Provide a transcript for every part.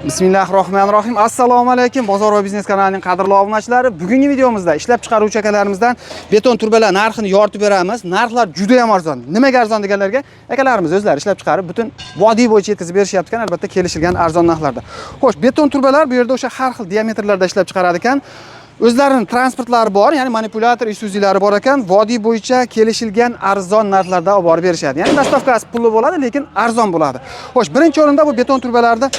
Bismillahirrohmanirrohim. Assalomu alaykum. Bozor va biznes kanalining qadrli obunachilari. Bugungi videomizda ishlab chiqaruvchi akalarimizdan beton turbalar narxini yoritib beramiz. Narxlar juda ham arzon. Nimaga arzon deganlarga, akalarimiz o'zlari ishlab chiqarib butun vodiy bo'yicha yetkazib berishyapti ekan, albatta kelishilgan arzon narxlarda. Xo'sh, beton turbalar bu yerda o'sha har xil diametrlarda ishlab chiqaradi ekan. O'zlarining transportlari bor, ya'ni manipulyator Isuzilari bor ekan, vodiy bo'yicha kelishilgan arzon narxlarda olib borib berishadi. Ya'ni dostavkasi pulli bo'ladi, lekin arzon bo'ladi. Xo'sh, birinchi o'rinda bu beton turbalarda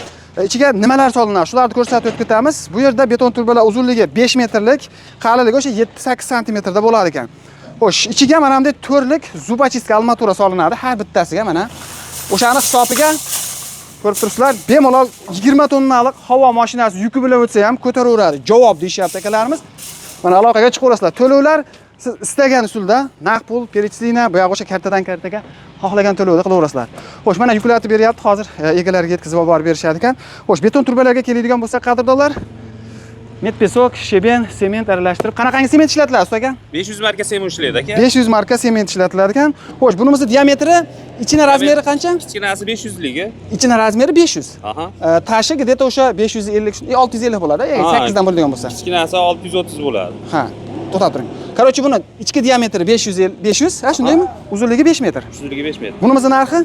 ichiga nimalar solinadi? Shularni ko'rsatib o'tib ketamiz. Bu yerda beton turbalar uzunligi 5 metrlik, qalinligi o'sha 7-8 santimetrda bo'ladi ekan. Xo'sh, ichiga mana bunday to'rlik zubachistка armatura solinadi har bittasiga mana. O'shani hisobiga ko'rib turibsizlar, bemalol 20 tonnalik havo mashinasi yuki bilan o'tsa ham ko'taraveradi. Javob deyishyapti akalarimiz. Mana aloqaga chiqaverasizlar. To'lovlar siz istagan usulda naqd pul, перечисление, bu yoq o'sha kartadan kartaga xohlagan to'lovni qilaverasizlar. Xo'sh, mana yuklatib beryapti. Hozir egalariga yetkazib olib berishadi ekan. Xo'sh, beton turbalarga keladigan bo'lsa, qadrdonlar, metpesok, sheben, sement aralashtirib, qanaqangi sement ishlatiladi usta aka? 500 marka sement ishlaydi aka. 500 marka sement ishlatiladi ekan. Xo'sh, bunimizni diametri, ichina razmeri qancha? Kichkinasi 500 ligi. Ichina razmeri 500. Aha. Tashi где-то o'sha 550, 650 bo'ladi. 8 dan bo'ladigan bo'lsa. Kichkinasi 630 bo'ladi. Ha, to'xtab turing. Короче, buni ichki diametri 500, ha, shundaymi? Uzunligi 5 metr. Uzunligi 5 metr. Bunimizni narxi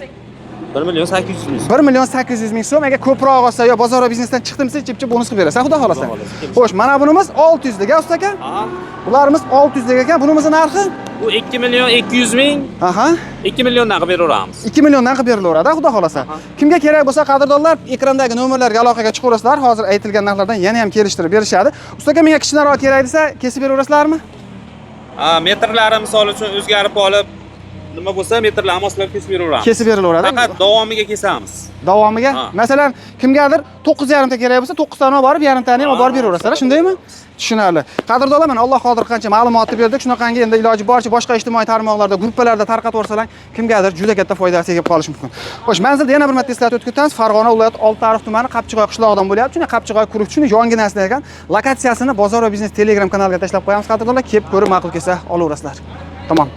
1.800.000. 1.800.000 so'm. Agar ko'proq olsa yo bozor va biznesdan chiqdim desa, chip bonus qilib berasiz, xudo xolasa. Xo'sh, mana bunimiz 600 lik, usta aka. Aha. Bularimiz 600 lik ekan. Bunimizni narxi Bu 2.200.000. aha, 2 milliondan qilib beraveramiz. 2 milliondan qilib berilaveradi, xudo xolasa. Kimga kerak bo'lsa, qadrdonlar, ekrandagi nomerlarga aloqaga chiqaverasizlar. Hozir aytilgan narxlardan yana ham kelishtirib berishadi. Usta aka, menga kichikroq kerak desa, kesib beraverasizlarmi? Metrlari misol uchun o'zgarib olib, nima bo'lsa metrlarni moslab kesib beraveramiz. Kesib berilaveradi. Faqat davomiga kesamiz. Davomiga? Masalan, kimgadir 9,5 ta kerak bo'lsa, 9 tani olib borib, yarim tani olib borib beraverasizlar, shundaymi? Tushunarli. Qadrdonlar, mana Alloh qodir qancha ma'lumotni berdik. Shunaqangi endi iloji boricha boshqa ijtimoiy tarmoqlarda, gruppalarda tarqatib yuborsalar, kimgadir juda katta foydasi tegib qolishi mumkin. Xo'sh, manzilda yana bir marta eslatib o'tib ketamiz. Farg'ona viloyati Oltiariq tumani Qapchiqoy qishlog'idan bo'lyapti. Shunday Qapchiqoy quruqchini yonginasida ekan. Lokatsiyasini Bozor va biznes Telegram kanaliga tashlab qo'yamiz qadrdonlar. Kelib ko'rib ma'qul kelsa olaverasizlar. Tamom.